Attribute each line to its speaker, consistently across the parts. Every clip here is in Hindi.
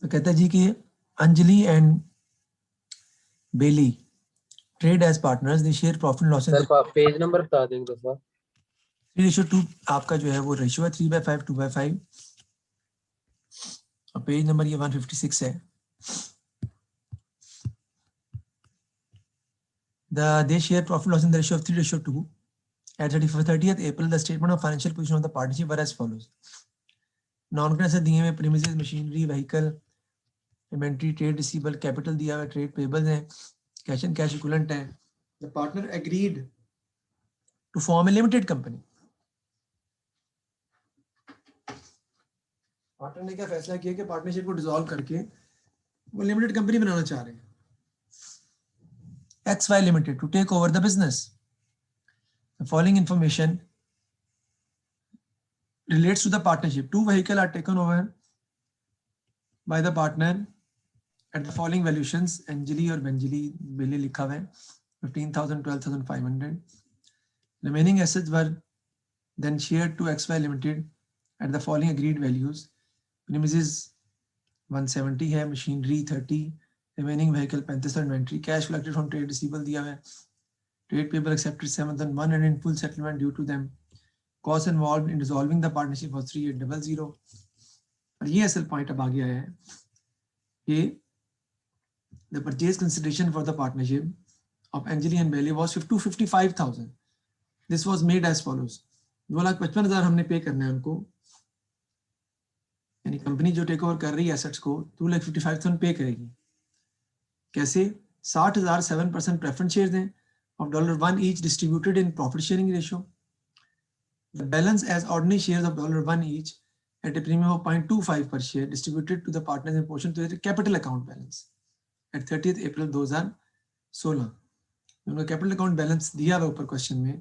Speaker 1: तो कहता है जी कि Anjali and Bailey trade as partners, they share profit and loss in
Speaker 2: sir आप पेज नंबर बता देंगे दफा।
Speaker 1: 3:2 आपका जो है वो रेशियो है 3/5 2/5 और पेज नंबर ये 156 है। They share profit loss in the ratio of 3:2. At 30th April, the statement of financial position of the partnership were as follows. नॉन से दिए हुए premises, machinery, vehicle, inventory, trade receivable, capital दिया हुआ, ट्रेड पेबल्स हैं, कैश एंड कैश इक्विवेलेंट है। The partner agreed to form a limited company. Partner ने क्या फैसला किया कि पार्टनरशिप को डिसॉल्व करके वो लिमिटेड कंपनी बनाना चाह रहे हैं, XY Limited, to take over the business. The following information relates to the partnership. 2 vehicles are taken over by the partner at the following valuations. Anjali or Benjali Bele लिखा हुआ है 15,000 12,500. Remaining assets were then shared to XY Limited at the following agreed values. Premises 170 है, machinery 30, remaining vehicle 35 और inventory. Cash collected from trade receivable दिया हुआ है, trade payable accepted 7,100 and in full settlement due to them. Cost involved in dissolving the partnership was 3,800. और ये असल पॉइंट अब आ गया है कि the purchase consideration for the partnership of Anjali and Bailey was 255,000. This was made as follows. 2,55,000 हमने पे करना है उनको, यानी कंपनी जो टेक ओवर कर रही है एसेट्स को 2,55,000 पे करेगी। कैसे? 60,000 7% प्रेफरेंस शेयर्स हैं of $1 each distributed in profit sharing ratio. The balance as ordinary shares of $1 each at a premium of 0.25 per share distributed to the partners in proportion to their capital account balance at 30th April 2016. उनको कैपिटल अकाउंट बैलेंस दिया हुआ ऊपर क्वेश्चन में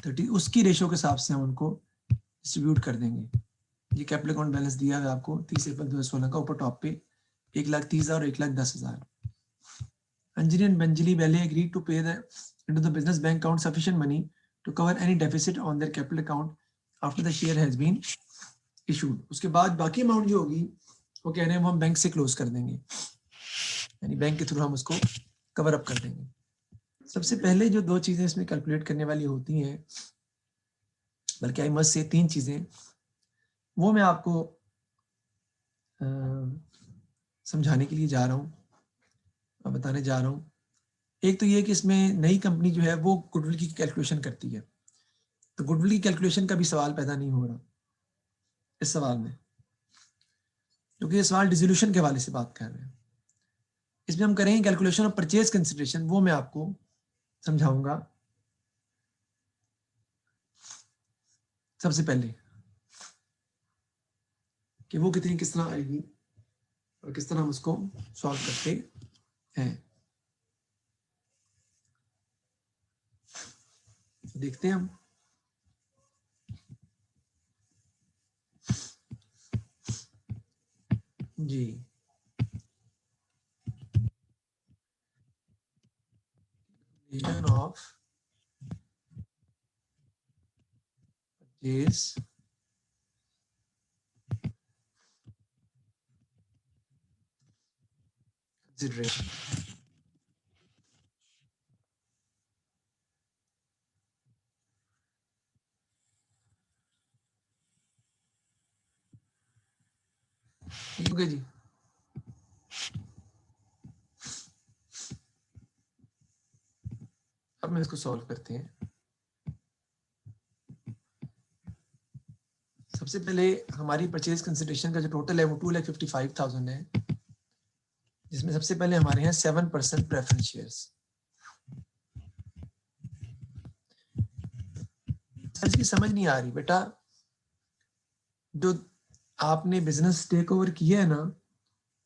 Speaker 1: 30, उसकी रेशियो के हिसाब से हम उनको डिस्ट्रीब्यूट कर देंगे। ये कैपिटल अकाउंट बैलेंस दिया हुआ आपको 30 अप्रैल 2016 का, ऊपर टॉप पे 1,30,000 और 1,10,000। Anjali and Benjali Bailey agreed to pay into the business bank account sufficient money to cover any deficit on their capital account after the share has been issued. उसके बाद बाकी अमाउंट जो होगी वो कह रहे हैं वो हम बैंक से क्लोज कर देंगे, यानी बैंक के थ्रू हम उसको कवर अप कर देंगे। सबसे पहले जो दो चीजें इसमें कैलकुलेट करने वाली होती हैं, बल्कि आई मस्ट से 3 चीजें, वो मैं आपको समझाने के लिए जा रहा हूँ और बताने जा रहा हूँ। एक तो ये कि इसमें नई कंपनी जो है वो गुडविल की कैलकुलेशन करती है, तो गुडविल की कैलकुलेशन का भी सवाल पैदा नहीं हो रहा इस सवाल में, क्योंकि ये सवाल डिसोल्यूशन के हवाले से बात कर रहे हैं। इसमें हम करेंगे कैलकुलेशन ऑफ परचेज कंसिडरेशन, वो मैं आपको समझाऊंगा। सबसे पहले कि वो किस तरह आएगी और किस तरह हम उसको सॉल्व करते हैं। देखते हैं हम। जी ऑफ परचेज कंसिडरेशन। ठीक है जी। अब मैं इसको सॉल्व करते हैं। सबसे पहले हमारी परचेज कंसिडरेशन का जो टोटल है वो 2,55,000 है, जिसमें सबसे पहले हमारे यहाँ 7% प्रेफरेंस शेयर्स। इसकी समझ नहीं आ रही बेटा, जो आपने बिजनेस टेक ओवर किया है ना,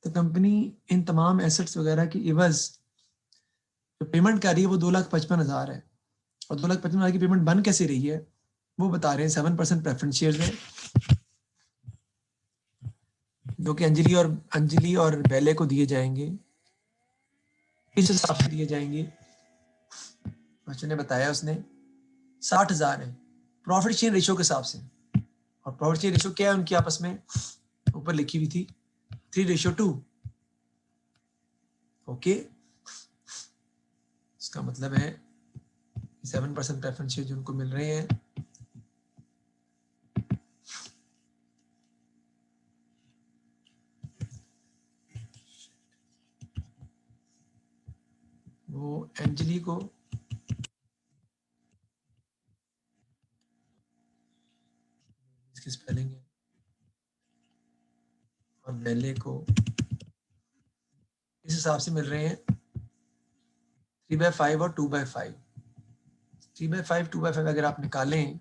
Speaker 1: तो कंपनी इन तमाम एसेट्स वगैरह की इवज जो पेमेंट कर रही है वो 2,55,000 है, और 2,55,000 की पेमेंट बन कैसे रही है वो बता रहे हैं। 7% प्रेफरेंस शेयर्स है जो कि अंजलि और बेले को दिए जाएंगे, किस हिसाब से दिए जाएंगे क्वेश्चन ने बताया, उसने 60,000 है प्रॉफिट शेयर रेशियो के हिसाब से, और प्रॉफिट शेयर रेशियो क्या है उनकी आपस में ऊपर लिखी हुई थी 3:2. ओके, इसका मतलब है 7% प्रेफरेंस शेयर जो उनको मिल रहे हैं वो एंजली को इसकी स्पेलिंग है और बेले को इस हिसाब से मिल रहे हैं 3/5 और 2/5. 3/5 2/5 अगर आप निकालें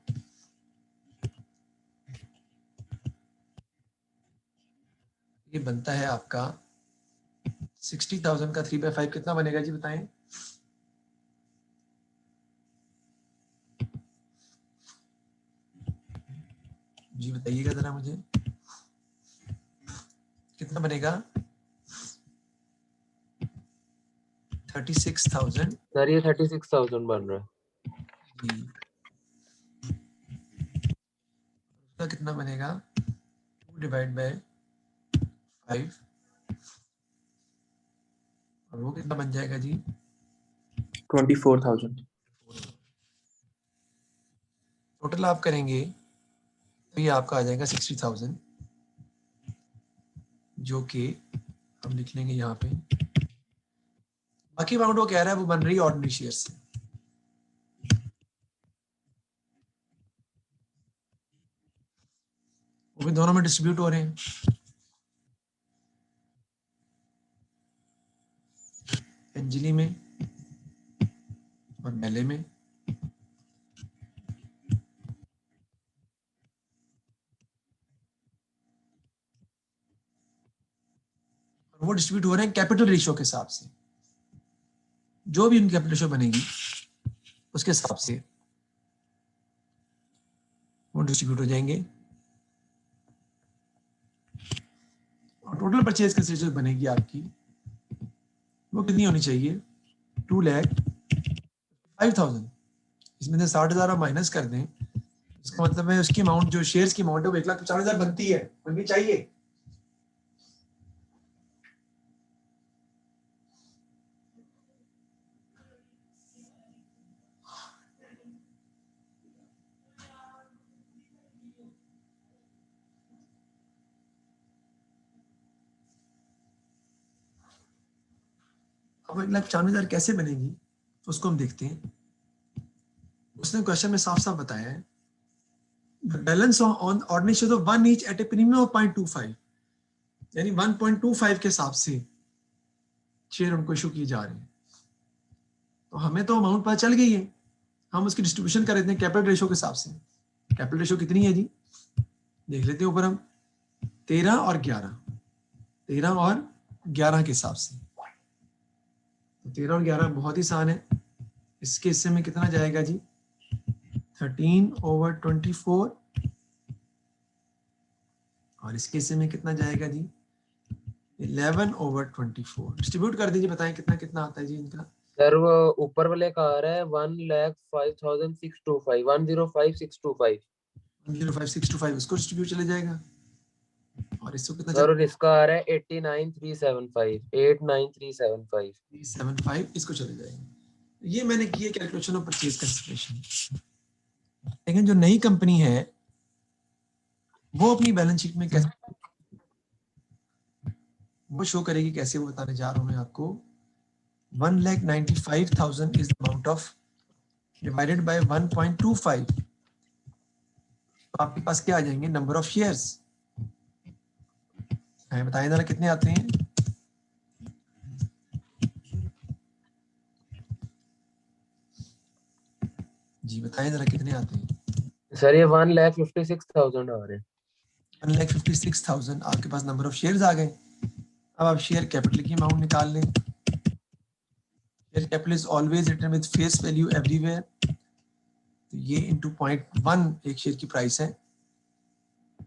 Speaker 1: ये बनता है आपका 60,000 का 3/5 कितना बनेगा जी बताएं. जी बताइएगा जरा मुझे कितना बनेगा. 36,000.
Speaker 2: सर ये 36,000 बन रहा है.
Speaker 1: जी उसका कितना बनेगा 2/5 और वो कितना बन जाएगा जी
Speaker 3: 24,000.
Speaker 1: टोटल आप करेंगे तो ये आपका आ जाएगा 60,000 जो कि हम लिख लेंगे यहाँ पे. बाकी अमाउंट वो कह रहा है वो बन रही है ऑर्डिनरी शेयर से. वो भी दोनों में डिस्ट्रीब्यूट हो रहे हैं. अंजलि में और मेले में. और वो डिस्ट्रीब्यूट हो रहे हैं कैपिटल रेशियो के हिसाब से. जो भी उनकी कैपिटल रेशियो बनेगी उसके हिसाब से वो डिस्ट्रीब्यूट हो जाएंगे. और टोटल परचेज कंसिडरेशन बनेगी आपकी वो कितनी होनी चाहिए 2,05,000. इसमें से 60,000 आप माइनस कर दें इसका मतलब है उसकी अमाउंट जो शेयर्स की अमाउंट है वो 1,50,000 बनती है बननी चाहिए. अब 1,95,000 कैसे बनेगी उसको हम देखते हैं. उसने क्वेश्चन में साफ साफ बताया है balance on ordinary share of 1 each eight A premium of 0.25 यानी 1.25 के हिसाब से शेयर उनको इशू किए जा रहे हैं. तो हमें तो अमाउंट पता चल गई है हम उसकी डिस्ट्रीब्यूशन कर देते हैं कैपिटल रेशियो के हिसाब से. कैपिटल रेशियो कितनी है जी देख लेते हैं ऊपर हम 13 और 11 के हिसाब से. तो 13 और 11 बहुत ही आसान है. इसके हिस्से में कितना जाएगा जी 13/24 और इसके हिस्से में कितना जाएगा जी 11/24. डिस्ट्रीब्यूट कर दीजिए बताएं कितना कितना आता है जी इनका.
Speaker 2: सर वो ऊपर वाले का आ रहा है 1,05,625 1,05,625.
Speaker 1: 1,05,625 इसको डिस्ट्रीब्यूट चले जाएगा और इसको कितना
Speaker 2: सर और इसका आ रहा है 89,375 89,375.
Speaker 1: 375 इसको चले जाएगा. ये मैंने किए कैलकुलेशन ऑफ परचेज कंसिडरेशन. लेकिन जो नई कंपनी है वो अपनी बैलेंस शीट में कैसे वो शो करेगी कैसे वो बताने जा रहा हूं मैं आपको. 1,95,000 is the amount of divided by 1.25. तो आपके पास क्या आ जाएंगे नंबर ऑफ शेयर्स. बताएं जरा कितने आते हैं. जी बताएं जरा कितने आते हैं.
Speaker 2: सर ये 1,56,000 आ रहे हैं.
Speaker 1: 1,56,000 आपके पास नंबर ऑफ शेयर्स आ गए. अब आप शेयर कैपिटल की अमाउंट निकाल लें. Share capital is always written with face value everywhere. तो ये इनटू 0.1 एक शेयर की प्राइस है.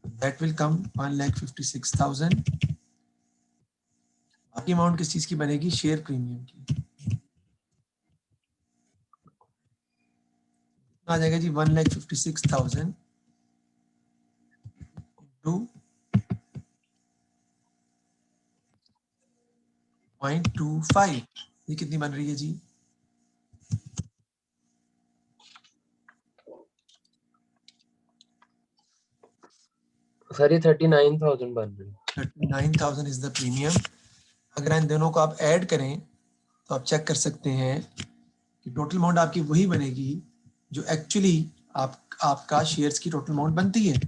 Speaker 1: That will come 1,56,000. बाकी अमाउंट किस चीज की बनेगी शेयर प्रीमियम की. आ जाएगा जी 1,56,000 टू 0.25, ये कितनी बन रही है जी?
Speaker 2: सर ये 39,000 बन रही है।
Speaker 1: 39,000 इज द प्रीमियम। अगर इन दोनों को आप ऐड करें तो आप चेक कर सकते हैं कि टोटल अमाउंट आपकी वही बनेगी जो एक्चुअली आपका शेयर्स की टोटल अमाउंट बनती है।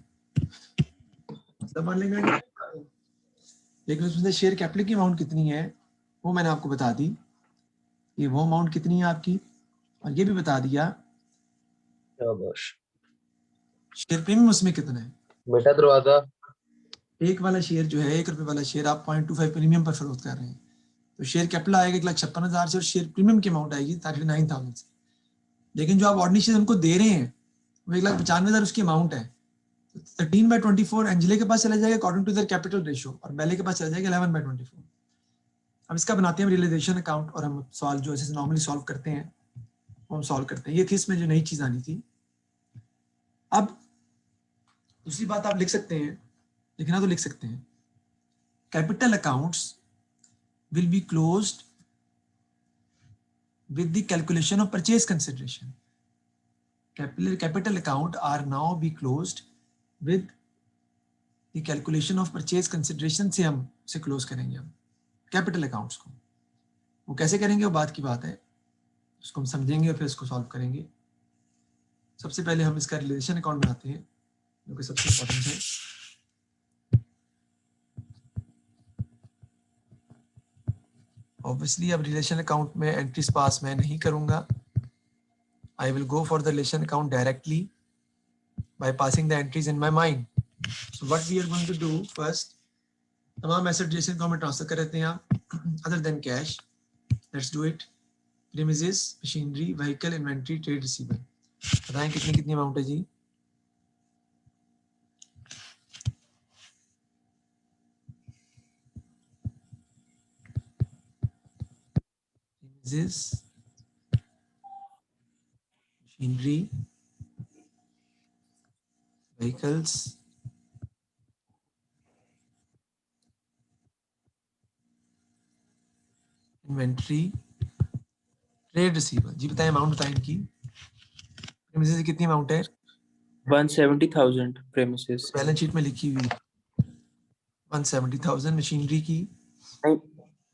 Speaker 1: सब मान लेंगे, लेकिन उसमें से शेयर कैपिटल की अमाउंट कितनी है वो मैंने आपको बता दी। ये वो अमाउंट कितनी है आपकी, और ये भी बता दिया
Speaker 2: शाबाश
Speaker 1: शेयर प्रीमियम उसमें कितना है।
Speaker 2: बेटा दरवाजा।
Speaker 1: एक वाला शेयर जो है, 1 रुपए वाला शेयर आप 0.25 प्रीमियम पर फरोख्त कर रहे हैं, तो शेयर कैपिटल आएगा 1,56,000 से और शेयर प्रीमियम की अमाउंट आएगी 39,000 से। लेकिन जो आप ऑर्डिनरी शेयर उनको दे रहे हैं वो 1,95,000 उसकी अमाउंट है। 13/24 एंजले के पास चला जाएगा according to their capital ratio, और बेले के पास चला जाएगा 11/24। अब इसका बनाते हैं हम रियलाइजेशन अकाउंट, और हम सवाल जो ऐसे नॉर्मली सॉल्व करते हैं वो हम सॉल्व करते हैं। ये थी इसमें जो नई चीज आनी थी। अब दूसरी बात आप लिख सकते हैं, लिखना तो लिख सकते हैं, capital accounts will be closed with the calculation of purchase consideration. Capital account are now be closed with the calculation of purchase consideration से हम उसे क्लोज करेंगे हम कैपिटल अकाउंट्स को। वो कैसे करेंगे वो बात की बात है, उसको हम समझेंगे और फिर उसको सॉल्व करेंगे। सबसे पहले हम इसका रिलेशन अकाउंट बनाते हैं जो कि सबसे इंपॉर्टेंट है। ऑब्वियसली अब रिलेशन अकाउंट में एंट्रीज पास मैं नहीं करूंगा। I will go for the relation account directly by passing the entries in my mind. So what we are going to do first, तमाम एसेट जैसे को हमें ट्रांसफर कर देते हैं आप other than cash. Let's do it. Premises, machinery, vehicle, inventory, trade receivable. बताएं कितनी कितनी अमाउंट है जी? Premises, machinery, vehicles, inventory, trade receivable. जी बताएं अमाउंट बताएं इनकी। प्रीमिसेस की कितनी अमाउंट है?
Speaker 3: 170,000 premises.
Speaker 1: बैलेंस शीट में लिखी हुई 170,000। मशीनरी की
Speaker 3: नहीं,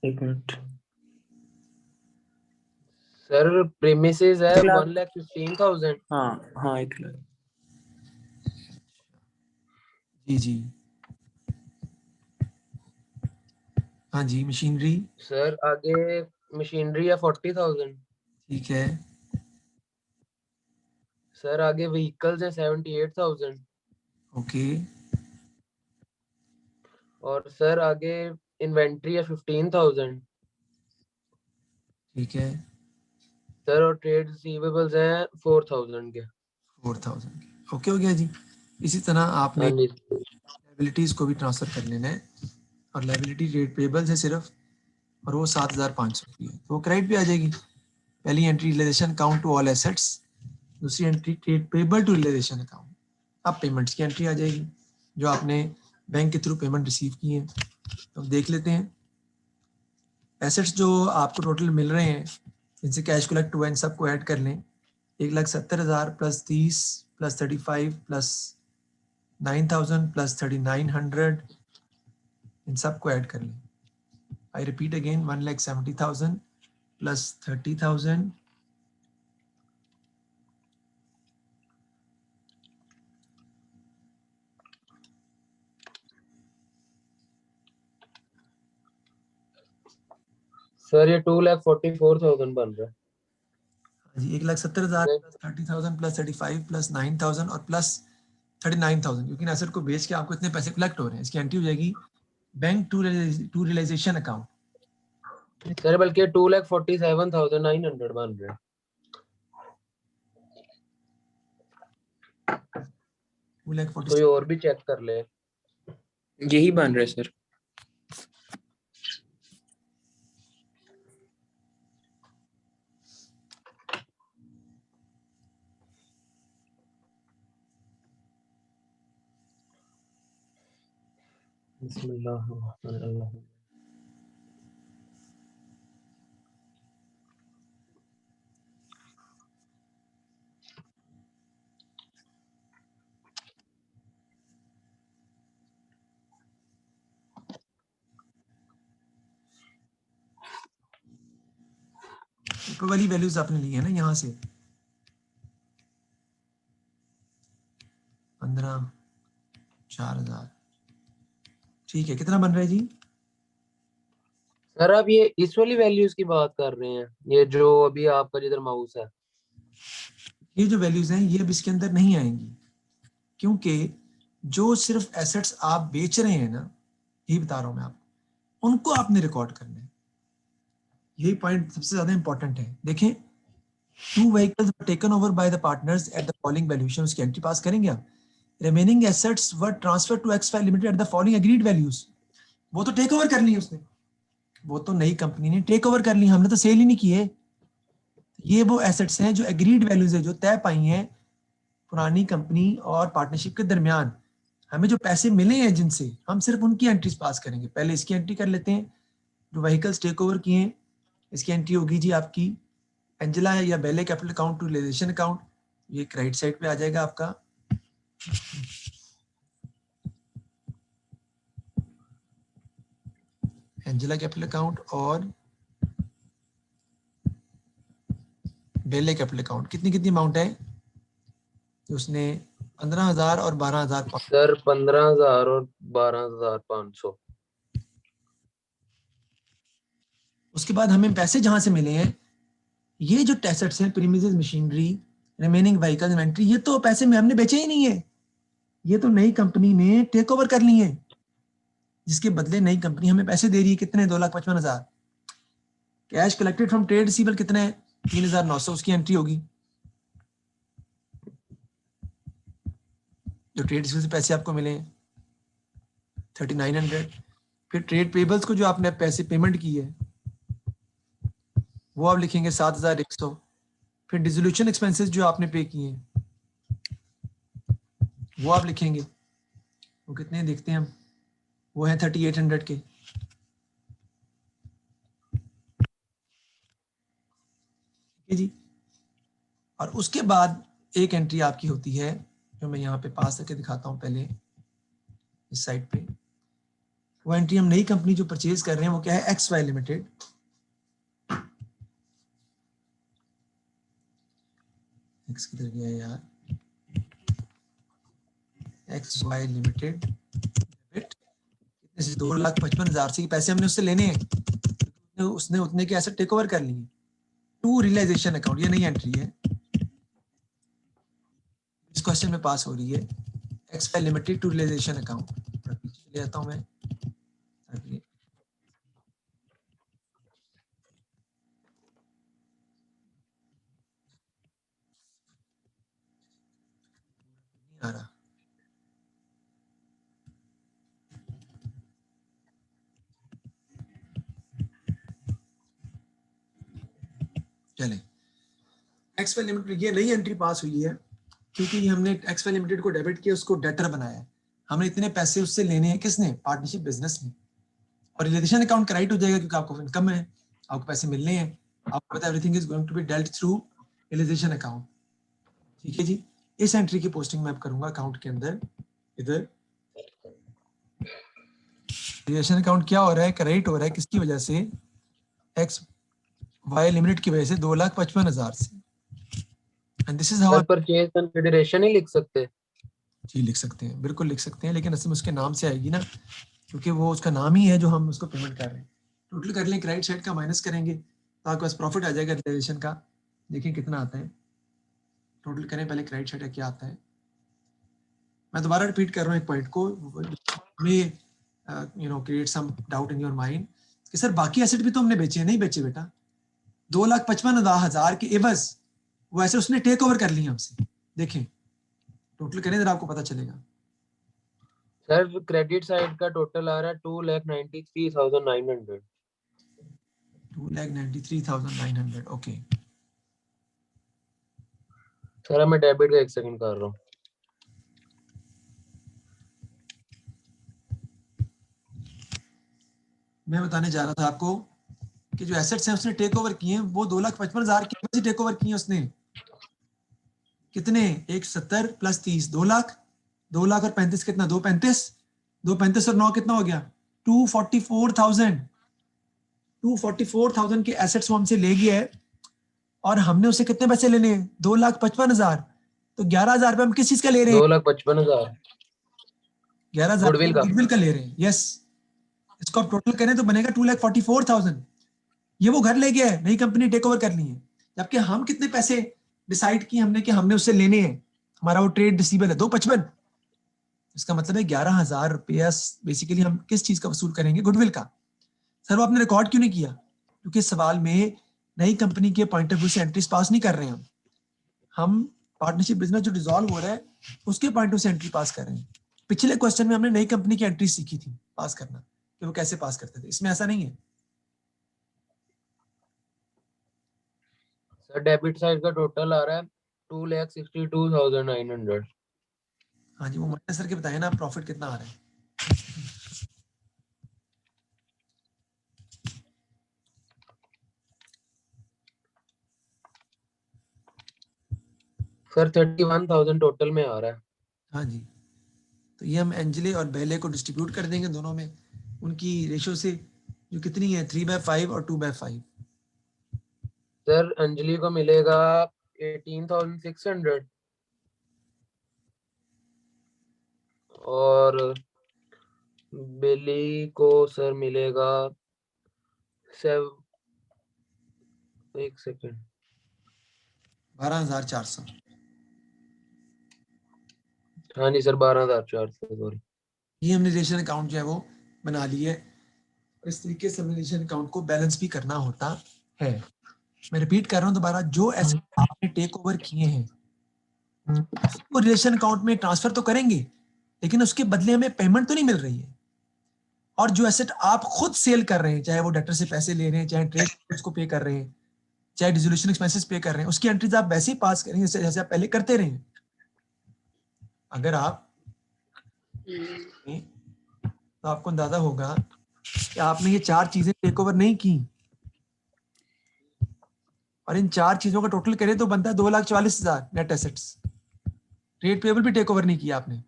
Speaker 3: एक मिनट।
Speaker 2: सर प्रीमिसेस है
Speaker 3: 1,00,000
Speaker 2: 1,15,000।
Speaker 3: हाँ हाँ 1,00,000।
Speaker 1: जी जी हाँ जी। मशीनरी
Speaker 2: सर आगे मशीनरी है 40,000।
Speaker 1: ठीक है।
Speaker 2: सर आगे व्हीकल्स है 78,000।
Speaker 1: ओके
Speaker 2: और सर आगे इन्वेंट्री है 15,000।
Speaker 1: ठीक है।
Speaker 2: सर और ट्रेड रिसीवेबल्स हैं 4,000 के।
Speaker 1: 4,000 ओके हो गया जी। इसी तरह आपने
Speaker 2: हाँ जी
Speaker 1: लायबिलिटीज को भी ट्रांसफर कर लेना है, और लायबिलिटी रेट पेबल्स है सिर्फ, और वो 7,500 की है, तो वो क्रेडिट भी आ जाएगी। पहली entry realisation account to all assets, दूसरी entry trade payable to realisation account. अब पेमेंट्स की एंट्री आ जाएगी जो आपने बैंक के थ्रू पेमेंट रिसीव की है। तो देख लेते हैं एसेट्स जो आपको टोटल मिल रहे हैं, इनसे कैश कलेक्ट हुआ, इन सबको ऐड कर लें। 1,70,000 प्लस 30 प्लस 35 प्लस 9,000 प्लस 3,900, इन सबको ऐड कर लें। I repeat again, 1,70,000 plus 30,000
Speaker 2: sir ये 2,44,000 बन रहा है।
Speaker 1: जी 1,70,000 प्लस 30,000 प्लस 35 प्लस 9,000 और प्लस 39,000, क्योंकि एसेट को बेच के आपको इतने पैसे कलेक्ट हो रहे हैं, इसकी एंट्री हो जाएगी bank to realisation account.
Speaker 2: Sir बल्कि 2,47,900 बन रहा है।
Speaker 1: 2,40,000
Speaker 2: कोई और भी चेक कर ले।
Speaker 3: यही बन रहा है सर।
Speaker 2: बिस्मिल्लाह।
Speaker 1: ऊपर वाली वैल्यूज आपने ली है ना यहाँ से 15 4000 ठीक है कितना बन रहा है जी
Speaker 2: सर आप ये इस वाली वैल्यूज की बात कर रहे हैं, ये जो अभी आपका जिधर माउस है?
Speaker 1: ये जो वैल्यूज हैं ये अब इसके अंदर नहीं आएंगी क्योंकि जो सिर्फ एसेट्स आप बेच रहे हैं ना यही बता रहा हूं मैं आपको उनको आपने रिकॉर्ड करना है यही पॉइंट सबसे ज्यादा इंपॉर्टेंट है देखें 2 vehicles were taken over by the partners at the following valuation उसकी एंट्री पास करेंगे आप remaining assets were transferred to X5 Limited at the following agreed values वो तो टेक ओवर कर ली उसने वो तो नई कंपनी ने टेक ओवर कर ली हमने तो सेल ही नहीं किए ये वो एसेट्स हैं जो एग्रीड वैल्यूज है जो तय पाई हैं पुरानी कंपनी और पार्टनरशिप के दरमियान हमें जो पैसे मिले हैं जिनसे हम सिर्फ उनकी एंट्रीज पास करेंगे पहले इसकी एंट्री कर लेते हैं जो व्हीकल्स टेक ओवर किए हैं इसकी एंट्री होगी जी आपकी एंजेला या Belle capital account to realisation account ये क्रेडिट साइड पे आ जाएगा आपका एंजेला कैपिटल अकाउंट और बेले कैपिटल अकाउंट कितनी कितनी अमाउंट है उसने 15,000 और 12,000
Speaker 2: सर 15,000 और 12,500।
Speaker 1: उसके बाद हमें पैसे जहां से मिले हैं ये जो एसेट्स हैं premises machinery remaining vehicle inventory ये तो पैसे में हमने बेचे ही नहीं है ये तो नई कंपनी ने टेक ओवर कर लिए जिसके बदले नई कंपनी हमें पैसे दे रही है कितने 2,55,000 cash collected from trade receivable कितने 3,900 उसकी एंट्री होगी जो ट्रेड रिसीवेबल से पैसे आपको मिले 3,900 फिर ट्रेड पेबल्स को जो आपने पैसे पेमेंट की है वो आप लिखेंगे 7,100 फिर डिसोल्यूशन एक्सपेंसेस जो आपने पे किए हैं वो आप लिखेंगे वो कितने देखते हैं हम वो है 3,800 के ठीक है जी और उसके बाद एक एंट्री आपकी होती है जो मैं यहाँ पे पास करके दिखाता हूँ पहले इस साइड पे वो एंट्री हम नई कंपनी जो परचेज कर रहे हैं वो क्या है XY लिमिटेड एक्स किधर गया यार XY लिमिटेड डेबिट कितने से 2,55,000 से पैसे हमने उससे लेने हैं उसने उतने के ऐसे टेक ओवर कर लिए टू रियलाइजेशन अकाउंट ये नई एंट्री है इस क्वेश्चन में पास हो रही है XY limited to realisation account पीछे ले आता हूं मैं ताकि आ रहा चलें XY लिमिटेड ये नई एंट्री पास हुई है क्योंकि हमने XY लिमिटेड को डेबिट किया उसको डेटर बनाया हमने इतने पैसे उससे लेने हैं किसने पार्टनरशिप बिजनेस में और रिलेशन अकाउंट राइट हो जाएगा क्योंकि आपको इनकम है आपको पैसे मिलने हैं आपको पता है everything is going to be dealt through realization account ठीक है जी इस एंट्री की पोस्टिंग मैं करूंगा अकाउंट के अंदर इधर रिलेशन अकाउंट क्या हो रहा है क्रेडिट हो रहा है किसकी वजह से XY लिमिटेड की वजह से 2,55,000 से and this is how
Speaker 2: sir purchase consideration ही लिख सकते?
Speaker 1: जी लिख सकते हैं बिल्कुल लिख सकते हैं लेकिन असल में उसके नाम से आएगी ना क्योंकि वो उसका नाम ही है जो हम उसको पेमेंट कर रहे हैं टोटल कर लें क्रेडिट साइड का माइनस करेंगे तो आपके पास प्रॉफिट आ जाएगा रियलाइजेशन का देखिए कितना आता है टोटल करें पहले क्रेडिट साइड का क्या आता है मैं दोबारा रिपीट कर रहा हूँ एक पॉइंट को में create some doubt in your mind कि सर बाकी एसेट भी तो हमने बेचे नहीं बेचे बेटा 2,55,000 के एवज वो ऐसे उसने टेक ओवर कर लिया हमसे देखें टोटल करें जरा आपको पता चलेगा
Speaker 2: सर क्रेडिट साइड का टोटल आ रहा है 2,93,900।
Speaker 1: 2,93,900 ओके
Speaker 2: सर मैं डेबिट का 1 सेकंड कर रहा हूँ।
Speaker 1: मैं बताने जा रहा था आपको कि जो एसेट्स हैं उसने टेक ओवर किए हैं वो 2,55,000 के एवज टेक ओवर किए उसने कितने 170 प्लस 30 2 लाख और 35 कितना 2,35 और 9 कितना हो गया 244,000 के एसेट्स वो हमसे ले गया है और हमने उसे कितने पैसे लेने हैं? 2,55,000। तो 11,000 रुपये हम किस चीज का ले रहे हैं?
Speaker 2: 2,55,000
Speaker 1: 11,000
Speaker 2: गुडविल का।
Speaker 1: गुडविल का ले रहे हैं। यस, इसको आप टोटल करें तो बनेगा 2,44,000। ये वो घर ले गया है, नई कंपनी टेक ओवर कर ली है, जबकि हम कितने पैसे डिसाइड किए हमने कि हमने उससे लेने हैं, हमारा वो ट्रेड रिसीवेबल है 255। इसका मतलब है 11,000 रुपया बेसिकली हम किस चीज का वसूल करेंगे? गुडविल का। सर वो आपने रिकॉर्ड क्यों नहीं किया? क्योंकि सवाल में नई कंपनी के पॉइंट ऑफ व्यू से एंट्रीज पास नहीं कर रहे हैं हम पार्टनरशिप बिजनेस जो डिसॉल्व हो रहा है उसके पॉइंट ऑफ व्यू से एंट्री पास कर रहे हैं। पिछले क्वेश्चन में हमने नई कंपनी की एंट्री सीखी थी पास करना, कि वो कैसे पास करते थे। इसमें ऐसा नहीं है।
Speaker 2: सर डेबिट साइड का टोटल आ रहा है 2,62,900।
Speaker 1: हाँ जी, वो मन्ना सर के बताए ना प्रॉफिट कितना आ रहा है।
Speaker 2: सर 31,000 टोटल में आ रहा है।
Speaker 1: हाँ जी, तो ये हम एंजले और बेले को डिस्ट्रीब्यूट कर देंगे दोनों में, उनकी रेशो से, जो कितनी है 3/5 और 2/5।
Speaker 2: सर अंजलि को मिलेगा 18,600 और बिली को सर मिलेगा एक सेकेंड
Speaker 1: 12,400।
Speaker 2: हाँ जी सर 12,400 सॉरी।
Speaker 1: ये हमने रिलेशन अकाउंट जो है वो बना ली है। इस तरीके से हमने रिलेशन अकाउंट को बैलेंस भी करना होता है। मैं रिपीट कर रहा हूँ दोबारा, जो एसेट आपने टेक ओवर किए हैं वो रिलेशन अकाउंट में ट्रांसफर तो करेंगे, लेकिन उसके बदले हमें पेमेंट तो नहीं मिल रही है। और जो एसेट आप खुद सेल कर रहे हैं, चाहे वो डेटर से पैसे ले रहे हैं, चाहे ट्रेड को पे कर रहे हैं, चाहे डिसोल्यूशन एक्सपेंसेस पे कर रहे हैं, उसकी एंट्रीज आप वैसे ही पास करेंगे जैसे आप पहले करते रहे हैं। अगर आप तो आपको अंदाजा होगा कि आपने ये 4 चीजें टेक ओवर नहीं की, और इन 4 चीजों का टोटल करें तो बनता है 2,44,000 नेट एसेट्स। ट्रेड पेबल भी टेक ओवर नहीं किया आपने,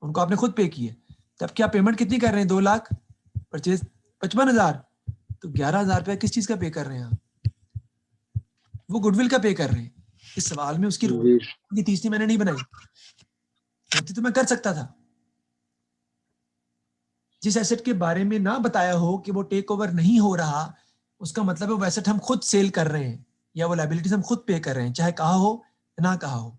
Speaker 1: उनको आपने खुद पे किए। तब क्या पेमेंट कितनी कर रहे हैं? 2 लाख, परचेज 55,000। तो 11,000 रुपया किस चीज का पे कर रहे हैं आप? वो गुडविल का पे कर रहे हैं। इस सवाल में उसकी की तीसरी मैंने नहीं बनाई, होती तो मैं कर सकता था। जिस एसेट के बारे में ना बताया हो कि वो टेक ओवर नहीं हो रहा, उसका मतलब है वो एसेट हम खुद सेल कर रहे हैं या वो लायबिलिटीज हम खुद पे कर रहे हैं, चाहे कहा हो ना कहा हो।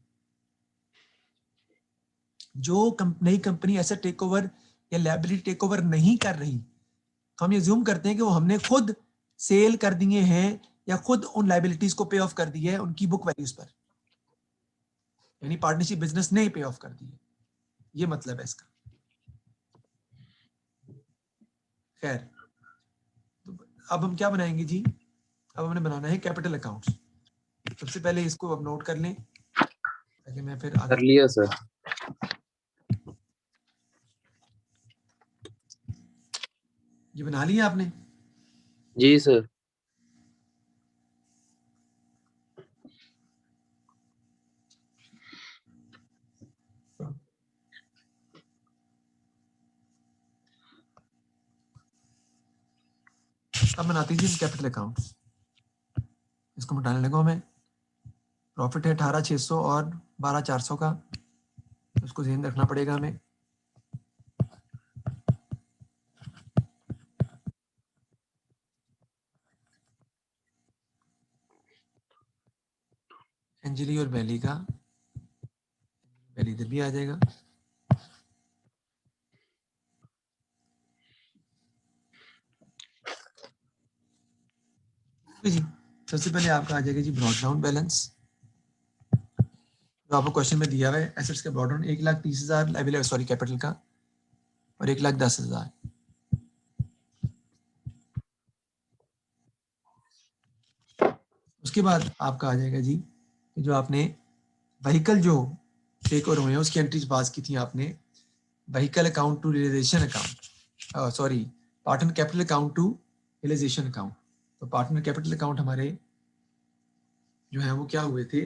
Speaker 1: जो नई कंपनी एसेट टेक ओवर या लायबिलिटी टेक ओवर नहीं कर रही, तो हम ये जूम करते हैं कि वो हमने खुद सेल कर दिए हैं या खुद उन लायबिलिटीज को पे ऑफ कर दिए है उनकी बुक वैल्यूज पर, यानी पार्टनरशिप बिजनेस ने पे ऑफ कर दी है। ये मतलब है इसका। खैर, तो अब हम क्या बनाएंगे जी? अब हमने बनाना है कैपिटल अकाउंट्स। सबसे पहले इसको अब नोट कर लें ताकि मैं फिर
Speaker 2: कर लिया सर।
Speaker 1: ये बना लिया आपने?
Speaker 2: जी सर।
Speaker 1: अब बनाते हैं कैपिटल अकाउंट्स। इसको मिटाने लगा मैं। प्रॉफिट है 18,600 और 12,400 का, उसको ध्यान रखना पड़ेगा हमें। अंजलि और बैली का, बैली इधर भी आ जाएगा। जी, सबसे पहले आपका आ जाएगा जी ब्रॉड डाउन बैलेंस। तो आपको क्वेश्चन में दिया हुआ है एसेट्स का brought down 1,30,000 liability sorry capital का और 1,10,000। उसके बाद आपका आ जाएगा जी कि जो आपने व्हीकल जो टेक ओवर हुए हैं उसकी एंट्रीज पास की थी आपने। Vehicle account to realisation account, sorry partner capital account to realisation account. तो पार्टनर कैपिटल अकाउंट हमारे जो है वो क्या हुए थे,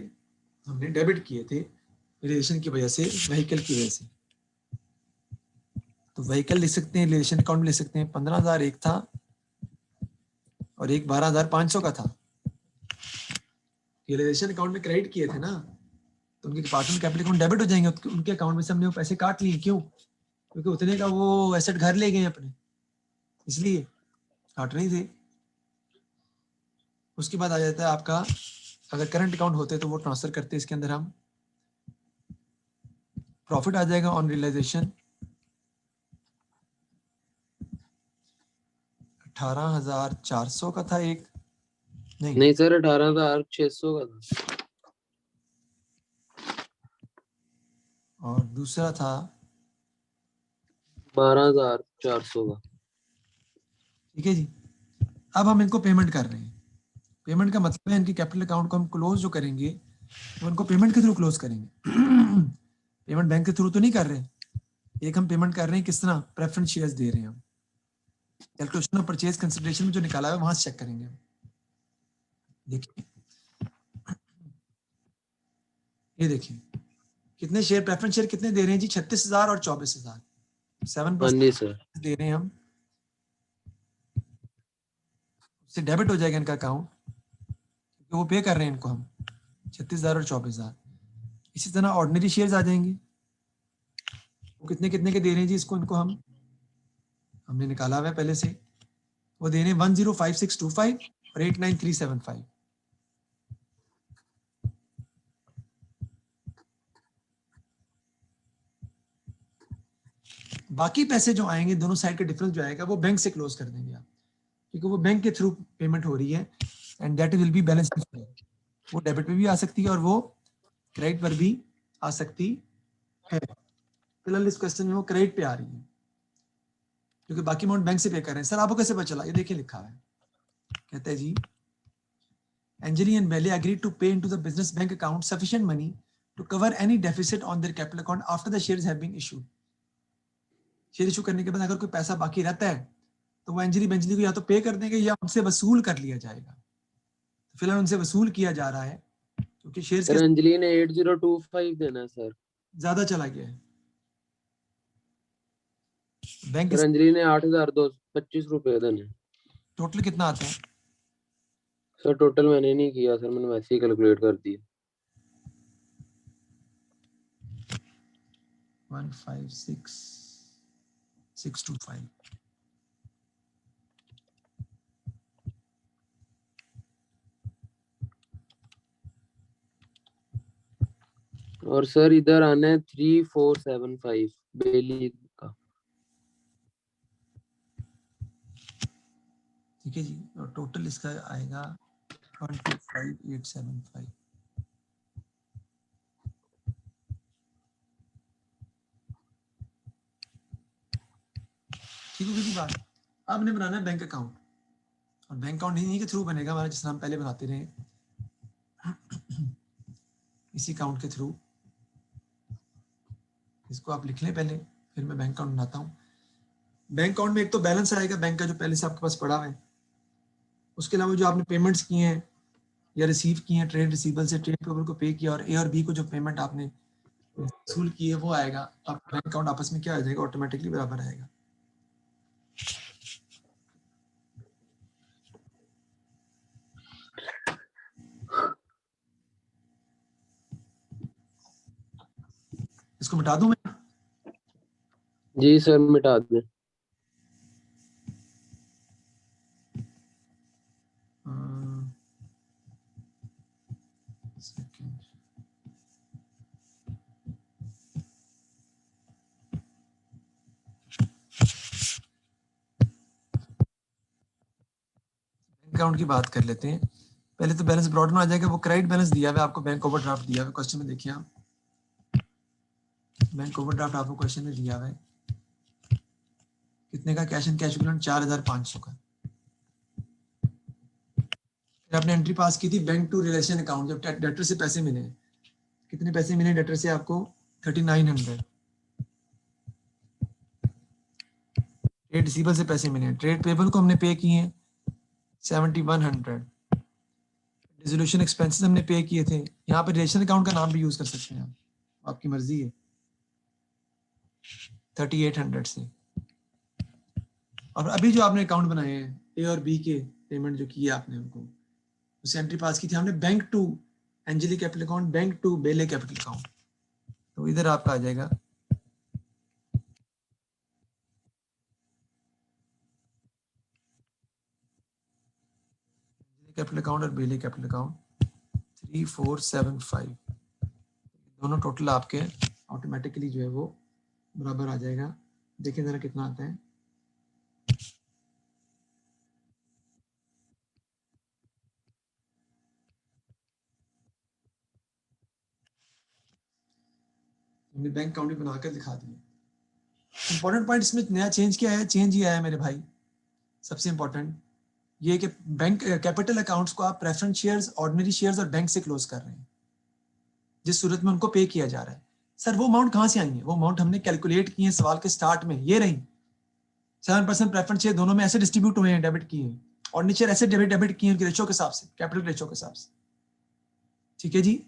Speaker 1: हमने डेबिट किए थे रिलेशन की वजह से, व्हीकल की वजह से। तो व्हीकल लिख सकते हैं, रिलेशन अकाउंट में लिख सकते हैं 15,000 एक था और एक 12,500 का था। रियलाइजेशन अकाउंट में क्रेडिट किए थे ना, तो उनके डिपार्टमेंट कैपिटल अकाउंट डेबिट हो जाएंगे, उनके अकाउंट में से हमने वो पैसे काट लिए। क्यों? क्योंकि उतने का वो एसेट घर ले गए अपने, इसलिए काट नहीं थे। उसके बाद आ जाता है आपका, अगर करंट अकाउंट होते तो वो ट्रांसफर करते, इसके अंदर हम प्रॉफिट आ जाएगा ऑन रियलाइजेशन 18,400 का था एक,
Speaker 2: नहीं सर 18,600 का था,
Speaker 1: और दूसरा था
Speaker 2: 12,400 का।
Speaker 1: ठीक है जी। अब हम इनको पेमेंट कर रहे हैं। पेमेंट का मतलब है इनकी कैपिटल अकाउंट को हम क्लोज जो करेंगे वो इनको पेमेंट के थ्रू क्लोज करेंगे। पेमेंट बैंक के थ्रू तो नहीं कर रहे, एक हम पेमेंट कर रहे हैं किस तरह, प्रेफरेंस शेयर्स दे रहे हैं हम। कैलकुलेशन ऑफ परचेज कंसिडरेशन में जो निकाला है वहां से चेक करेंगे हम। देखिए ये देखिए कितने शेयर, प्रेफरेंस शेयर कितने दे रहे हैं जी, 36,000 और 24,000, 7%
Speaker 2: हाँ जी सर।
Speaker 1: दे रहे हैं हम। उससे डेबिट हो जाएगा इनका अकाउंट, क्योंकि वो पे कर रहे हैं इनको हम 36,000 और 24,000। इसी तरह ऑर्डिनरी शेयर्स आ जाएंगे, वो कितने कितने के दे रहे हैं जी इसको, इनको हमने निकाला हुआ है पहले से। वो दे रहे हैं 105625 और 89375। बाकी पैसे जो आएंगे दोनों साइड का डिफरेंस जो आएगा वो बैंक से क्लोज कर देंगे आप, क्योंकि वो बैंक के थ्रू पेमेंट हो रही है, and that will be balance. वो डेबिट पे भी आ सकती है और वो क्रेडिट पर भी आ सकती है। फिलहाल इस क्वेश्चन में वो क्रेडिट पे आ रही है, क्योंकि बाकी अमाउंट बैंक से पे कर रहे हैं। सर आपको कैसे पता चला? ये देखिए लिखा है, कहते हैं जी Anjali and Belle agreed to pay into the business bank account sufficient money to cover any deficit on their capital account after the shares have been issued. Share issue करने के बाद अगर कोई पैसा बाकी रहता है तो वो अंजलि बेंजली को या तो पे कर देंगे या उनसे वसूल कर लिया जाएगा। तो फिलहाल उनसे वसूल किया जा रहा है क्योंकि शेयर्स
Speaker 2: सर
Speaker 1: के
Speaker 2: अंजलि ने 8025 देना है सर।
Speaker 1: ज्यादा चला गया है। बैंक
Speaker 2: सर अंजलि ने 8,225 रुपए देने।
Speaker 1: टोटल कितना आता है?
Speaker 2: सर टोटल मैंने नहीं किया सर, मैंने वैसे ही कैलकुलेट कर दिया।
Speaker 1: 156625।
Speaker 2: और सर इधर आना है 3475 बेली का।
Speaker 1: ठीक है जी, और टोटल इसका आएगा 125875। ठीक है जी बात। अब हमने बनाना है बैंक अकाउंट, और बैंक अकाउंट इन्हीं के थ्रू बनेगा हमारा, जिस तरह हम पहले बनाते रहे, इसी अकाउंट के थ्रू। इसको आप लिख लें पहले, फिर मैं बैंक अकाउंट बनाता हूँ। बैंक अकाउंट में एक तो बैलेंस आएगा बैंक का जो पहले से आपके पास पड़ा हुआ है, उसके अलावा जो आपने पेमेंट्स किए हैं या रिसीव किए हैं, ट्रेड रिसीवेबल से ट्रेड पेबल को पे किया, और ए और बी को जो पेमेंट आपने वसूल की है वो आएगा। आपका बैंक अकाउंट आपस में क्या आ जाएगा, ऑटोमेटिकली बराबर आएगा। इसको मिटा दूं मैं?
Speaker 2: जी सर मिटा दें।
Speaker 1: सेकंड, अकाउंट की बात कर लेते हैं। पहले तो बैलेंस ब्रॉड में आ जाएगा, वो क्रेडिट बैलेंस दिया हुआ है आपको, बैंक ओवरड्राफ्ट दिया हुआ है क्वेश्चन में। देखिए आप, बैंक ओवरड्राफ्ट आपको क्वेश्चन में दिया हुआ है कितने का, कैश एंड कैश इक्विवेलेंट 4,500 का। फिर आपने एंट्री पास की थी बैंक टू रिलेशन अकाउंट, जब डेटर से पैसे मिले, कितने पैसे मिले डेटर से आपको? 3900। ट्रेड रिसीवेबल से पैसे मिले, ट्रेड पेबल को हमने पे किए 7100। डिसोल्यूशन एक्सपेंसेस हमने पे किए थे। यहाँ पे रिलेशन अकाउंट का नाम भी यूज कर सकते हैं आप, आपकी मर्जी है, 3800 से। और अभी जो आपने अकाउंट बनाए हैं ए और बी के, पेमेंट जो की है आपने उनको, उसे एंट्री पास की थी हमने bank to Anjali capital account bank to Belle capital account. तो इधर आपका आ जाएगा कैपिटल अकाउंट और बेले कैपिटल अकाउंट 3475, दोनों टोटल आपके ऑटोमेटिकली जो है वो बराबर आ जाएगा। देखिए जरा कितना आता है। हमने बैंक अकाउंट भी बनाकर दिखा दिया। इंपॉर्टेंट पॉइंट इसमें नया चेंज क्या है? चेंज ये आया मेरे भाई, सबसे इंपॉर्टेंट ये कि बैंक कैपिटल अकाउंट्स को आप प्रेफरेंस शेयर्स, ऑर्डिनरी शेयर्स और बैंक से क्लोज कर रहे हैं, जिस सूरत में उनको पे किया जा रहा है। सर वो अमाउंट कहाँ से आई है? वो अमाउंट हमने कैलकुलेट की है सवाल के स्टार्ट में, ये रही 7% प्रेफरेंस शेयर दोनों में ऐसे डिस्ट्रीब्यूट हुए हैं, डेबिट किए हैं, और नीचे ऐसे डेबिट किए हैं रेशो के हिसाब से, कैपिटल रेशो के हिसाब से। ठीक है जी।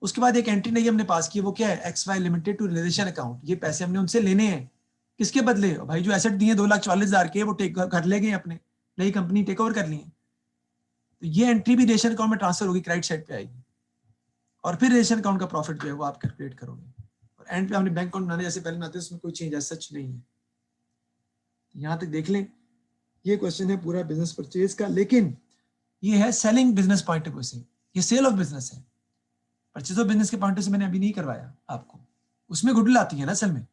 Speaker 1: उसके बाद एक एंट्री नहीं हमने पास की, वो क्या है? XY limited to relation account. ये पैसे हमने उनसे लेने हैं, किसके बदले? भाई जो एसेट दिए 2,44,000 के, वो टेक कर ले गए, अपने नई कंपनी टेक ओवर कर ली है। तो ये एंट्री भी रेशन अकाउंट में ट्रांसफर होगी, क्रेडिट साइड पे आएगी, और फिर रेशन अकाउंट का प्रॉफिट जो है वो आप कैलकुलेट करोगे, और एंड पे हमने बैंक अकाउंट बनाने जैसे पहले बनाते हैं, उसमें कोई चेंज ऐसा सच नहीं है। यहाँ तक देख लें, ये क्वेश्चन है पूरा बिजनेस परचेज का, लेकिन ये है selling business point of view से, ये सेल ऑफ बिजनेस है। परचेज ऑफ बिजनेस के पॉइंट ऑफ से मैंने अभी नहीं करवाया आपको, उसमें गुडविल आती है ना असल में,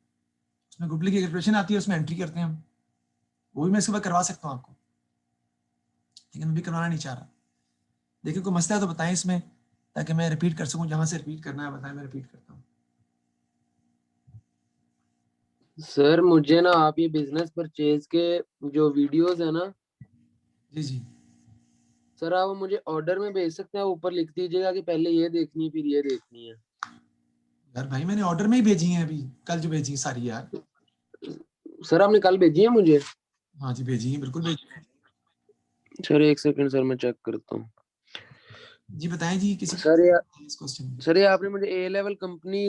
Speaker 1: उसमें गुडविल की कैलकुलेशन आती है, उसमें एंट्री करते हैं हम, वो भी मैं इसके बाद करवा सकता हूँ आपको, लेकिन मैं भी करवाना नहीं चाह रहा। देखिए कोई मसला है तो बताएं इसमें, ताकि मैं रिपीट कर सकूं, जहां से रिपीट करना है बताएं, मैं रिपीट करता हूँ।
Speaker 2: सर मुझे ना आप ये बिजनेस परचेज के जो वीडियोस है ना,
Speaker 1: जी जी
Speaker 2: सर आप वो मुझे ऑर्डर में भेज सकते हैं, आप ऊपर लिख दीजिएगा कि पहले ये देखनी है फिर ये देखनी है।
Speaker 1: यार भाई मैंने ऑर्डर में ही भेजी है, अभी कल जो भेजी है सारी यार।
Speaker 2: सर आपने कल भेजी है मुझे?
Speaker 1: हाँ जी भेजी है, बिल्कुल भेजी है।
Speaker 2: सर एक सेकंड सर, मैं चेक करता हूँ।
Speaker 1: जी बताएं जी, किसी
Speaker 2: सर ये
Speaker 1: इस क्वेश्चन
Speaker 2: सर ये आपने मुझे ए लेवल कंपनी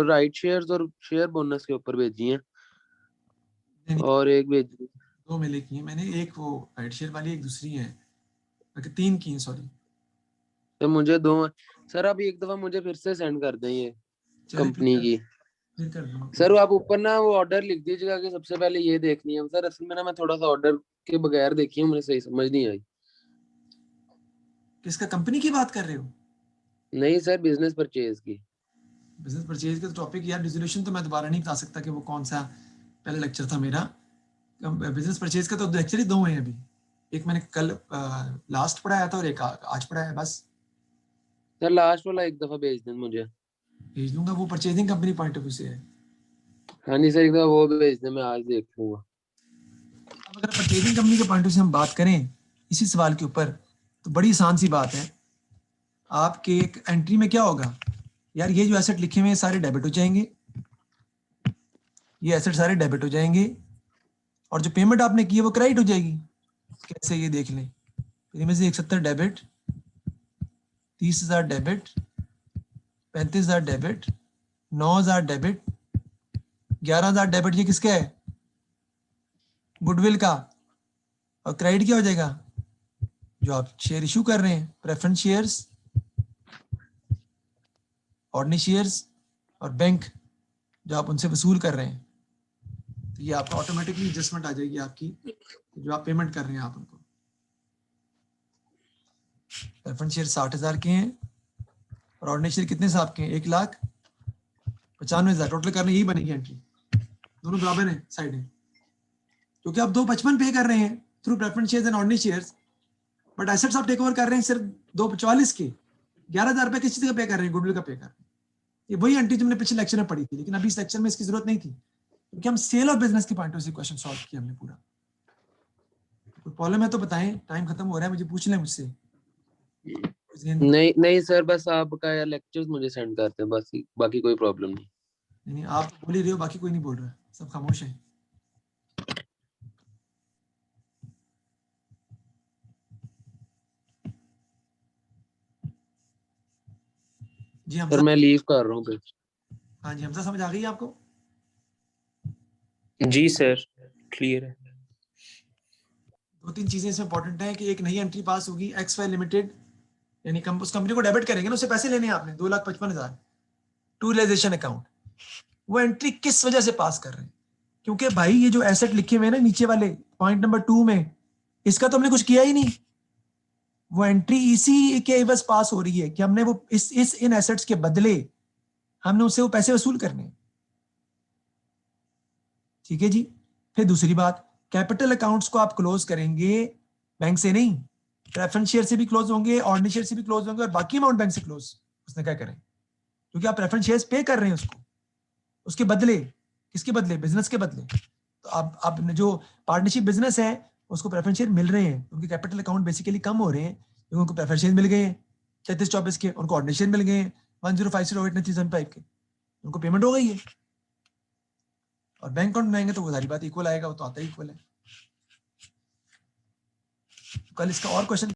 Speaker 2: राइट शेयर्स और शेयर बोनस के ऊपर भेजी है,
Speaker 1: में
Speaker 2: और एक भेजी।
Speaker 1: दो मेले की है मैंने, एक वो राइट शेयर वाली, एक दूसरी है, बल्कि तीन की है, सॉरी।
Speaker 2: तो मुझे दो। सर आप एक दफा मुझे फिर से सेंड कर दें ये
Speaker 1: चलिए
Speaker 2: कंपनी की।
Speaker 1: फिर कर दूंगा, कोई
Speaker 2: सर आप ऊपर ना वो ऑर्डर लिख दीजिएगा कि सबसे पहले ये देखनी है। सर असल में ना मैं थोड़ा सा ऑर्डर के बगैर देखी है, मुझे सही समझ नहीं आई।
Speaker 1: किसका, कंपनी की बात कर रहे हो?
Speaker 2: नहीं सर, बिजनेस परचेज की।
Speaker 1: बिजनेस परचेज का टॉपिक यार, रिजोल्यूशन तो मैं दोबारा नहीं बता सकता कि वो कौन सा पहला लेक्चर था मेरा। बिजनेस परचेज का तो लेक्चर ही दो हैं अभी, एक मैंने कल लास्ट पढ़ाया था और एक आज पढ़ाया है बस।
Speaker 2: सर लास्ट वाला एक दफा भेज दें मुझे।
Speaker 1: भेज दूंगा, वो purchasing company point of view से है।
Speaker 2: हाँ जी सर, एक दफा वो भेज दें, मैं आज देख लूंगा।
Speaker 1: अब अगर परचेजिंग कंपनी के पॉइंट ऑफ व्यू से हम बात करें इसी सवाल के ऊपर, तो बड़ी आसान सी बात है। आपके एक एंट्री में क्या होगा यार, ये जो एसेट लिखे हुए हैं सारे डेबिट हो जाएंगे, ये एसेट सारे डेबिट हो जाएंगे, और जो पेमेंट आपने की है वो क्रेडिट हो जाएगी। कैसे, ये देख लें, फिर इनमें से 71 debit, 30,000 debit, 35,000 debit, 9,000 debit, 11,000 debit, ये किसका है? गुडविल का। और क्रेडिट क्या हो जाएगा? जो आप शेयर इशू कर रहे हैं, प्रेफरेंस शेयर्स, ऑर्डिनरी शेयर्स, और बैंक जो आप उनसे वसूल कर रहे हैं। तो ये आपका ऑटोमेटिकली एडजस्टमेंट आ जाएगी आपकी, जो आप पेमेंट कर रहे हैं आप उनको। प्रेफरेंस शेयर 60,000 के हैं, और ऑर्डिनरी शेयर कितने साहब के हैं? 1,95,000। टोटल करने यही बनेगी एंट्री, दोनों बराबर है साइड है, क्योंकि आप 255 पे कर रहे हैं through preference shares and ordinary shares, but assets आप टेक ओवर कर रहे हैं सिर्फ 244 के। 11,000 रुपए किस चीज का पे कर रहे हैं? गुडविल का पे कर रहे हैं। ये वही एंट्री जो हमने पिछले लेक्चर में पढ़ी थी, लेकिन अभी इस लेक्चर में इसकी जरूरत नहीं थी, क्योंकि हम सेल ऑफ बिजनेस के पॉइंट ऑफ से क्वेश्चन सॉल्व किया हमने पूरा। कोई प्रॉब्लम है तो बताएं, टाइम खत्म हो रहा है, मुझे पूछ लें मुझसे।
Speaker 2: नहीं नहीं सर, बस आपका यार लेक्चर्स मुझे सेंड करते हैं बस, बाकी कोई प्रॉब्लम नहीं।
Speaker 1: नहीं आप तो बोल ही रहे हो, बाकी कोई नहीं बोल रहा, सब खामोश है। जी
Speaker 2: सर
Speaker 1: हमजा,
Speaker 2: मैं लीव कर रहा हूँ फिर।
Speaker 1: हाँ जी हमजा, समझ आ गई आपको?
Speaker 3: जी सर, क्लियर है।
Speaker 1: दो तीन चीजें इसमें इंपॉर्टेंट है कि एक नई एंट्री पास होगी, XY लिमिटेड यानी उस कंपनी को डेबिट करेंगे ना, उससे पैसे लेने हैं आपने 2,55,000 टू रियलाइजेशन अकाउंट। वो एंट्री किस वजह से पास कर रहे हैं? क्योंकि भाई ये जो एसेट लिखे हुए हैं ना नीचे वाले पॉइंट नंबर 2 में, इसका तो हमने कुछ किया ही नहीं। वो एंट्री इसी के बस पास हो रही है कि हमने वो इन एसेट्स के बदले हमने उससे वो पैसे वसूल करने हैं। ठीक है जी। फिर दूसरी बात, कैपिटल अकाउंट्स को आप क्लोज करेंगे बैंक से नहीं, प्रेफरेंस शेयर से भी क्लोज होंगे, ऑर्डिनरी शेयर से भी क्लोज होंगे, और बाकी अमाउंट बैंक से क्लोज उसने क्या करें, क्योंकि आप प्रेफरेंस शेयर्स पे कर रहे हैं उसको, उसके बदले। किसके बदले? बिजनेस के बदले। तो आप जो पार्टनरशिप बिजनेस है उसको प्रेफरेंस शेयर मिल रहे हैं, उनके कैपिटल अकाउंट बेसिकली कम हो रहे हैं क्योंकि उनको प्रेफरेंस शेयर मिल गए हैं 33-24 के, उनको ऑर्डिनरी शेयर मिल गए हैं 1050089375 के, उनको पेमेंट हो गई है। और बैंक अकाउंट में आएंगे तो वो सारी बात इक्वल आएगा, वो तो आता ही इक्वल है। कल इसका और क्वेश्चन